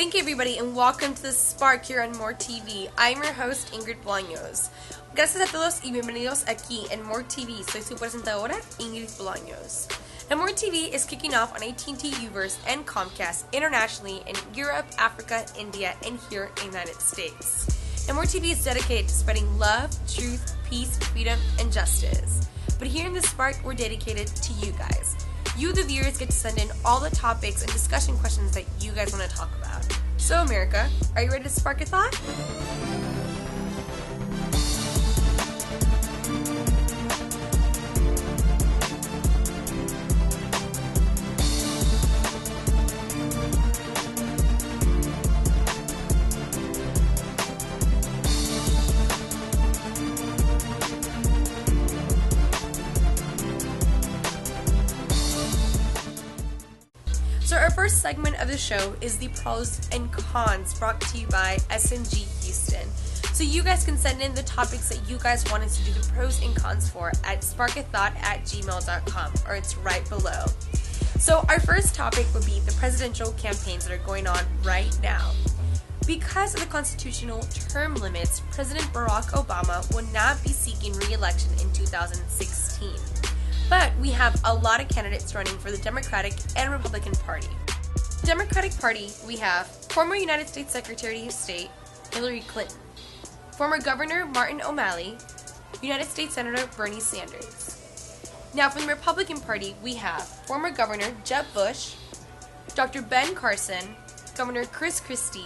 Thank you, everybody, and welcome to the Spark here on More TV. I'm your host, Ingrid Bolaños. Gracias a todos y bienvenidos aquí en More TV. Soy su presentadora, Ingrid Bolaños. Now, More TV is kicking off on AT&T Uverse and Comcast internationally in Europe, Africa, India, and here in the United States. Now, More TV is dedicated to spreading love, truth, peace, freedom, and justice. But here in the Spark, we're dedicated to you guys. You, the viewers, get to send in all the topics and discussion questions that you guys want to talk about. So, America, are you ready to spark a thought? So our first segment of the show is the pros and cons, brought to you by SMG Houston. So you guys can send in the topics that you guys want us to do the pros and cons for at sparkathought@gmail.com, or it's right below. So our first topic would be the presidential campaigns that are going on right now. Because of the constitutional term limits, President Barack Obama will not be seeking re-election in 2016. But we have a lot of candidates running for the Democratic and Republican Party. The Democratic Party, we have former United States Secretary of State Hillary Clinton, former Governor Martin O'Malley, United States Senator Bernie Sanders. Now from the Republican Party, we have former Governor Jeb Bush, Dr. Ben Carson, Governor Chris Christie,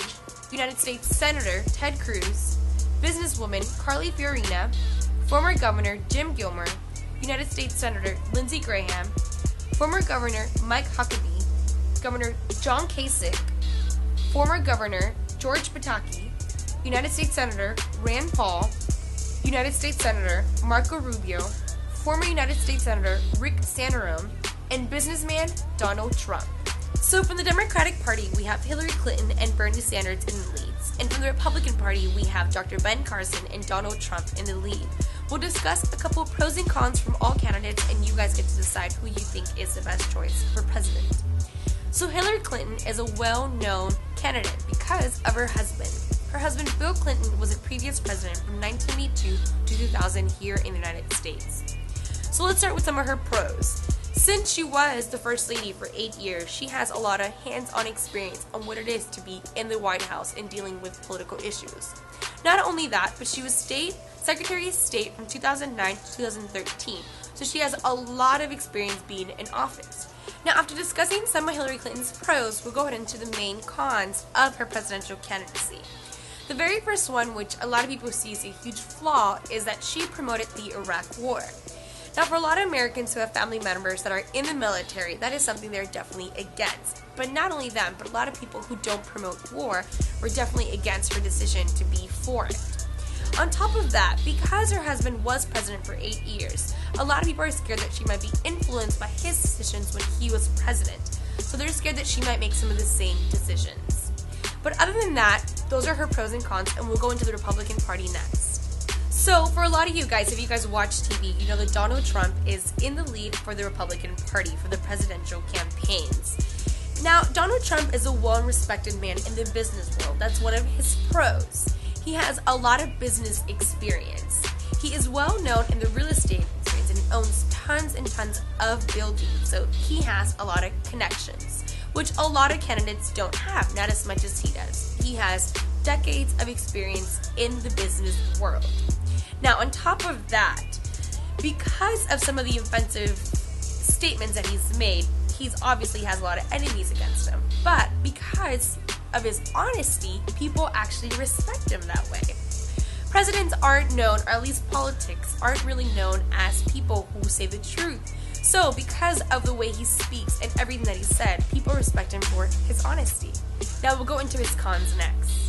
United States Senator Ted Cruz, businesswoman Carly Fiorina, former Governor Jim Gilmore, United States Senator Lindsey Graham, former Governor Mike Huckabee, Governor John Kasich, former Governor George Pataki, United States Senator Rand Paul, United States Senator Marco Rubio, former United States Senator Rick Santorum, and businessman Donald Trump. So from the Democratic Party, we have Hillary Clinton and Bernie Sanders in the leads. And from the Republican Party, we have Dr. Ben Carson and Donald Trump in the lead. We'll discuss a couple of pros and cons from all candidates, and you guys get to decide who you think is the best choice for president. So Hillary Clinton is a well-known candidate because of her husband. Her husband, Bill Clinton, was a previous president from 1982 to 2000 here in the United States. So let's start with some of her pros. Since she was the First Lady for 8 years, she has a lot of hands-on experience on what it is to be in the White House and dealing with political issues. Not only that, but she was Secretary of State from 2009 to 2013, so she has a lot of experience being in office. Now, after discussing some of Hillary Clinton's pros, we'll go ahead into the main cons of her presidential candidacy. The very first one, which a lot of people see as a huge flaw, is that she promoted the Iraq War. Now, for a lot of Americans who have family members that are in the military, that is something they're definitely against. But not only them, but a lot of people who don't promote war were definitely against her decision to be for it. On top of that, because her husband was president for 8 years, a lot of people are scared that she might be influenced by his decisions when he was president. So they're scared that she might make some of the same decisions. But other than that, those are her pros and cons, and we'll go into the Republican Party next. So for a lot of you guys, if you guys watch TV, you know that Donald Trump is in the lead for the Republican Party for the presidential campaigns. Now, Donald Trump is a well-respected man in the business world. That's one of his pros. He has a lot of business experience. He is well known in the real estate experience and he owns tons and tons of buildings. So he has a lot of connections, which a lot of candidates don't have, not as much as he does. He has decades of experience in the business world. Now, on top of that, because of some of the offensive statements that he's made, he's obviously has a lot of enemies against him. But because of his honesty, people actually respect him that way. Presidents aren't known, or at least politics aren't really known as people who say the truth. So because of the way he speaks and everything that he said, people respect him for his honesty. Now we'll go into his cons next.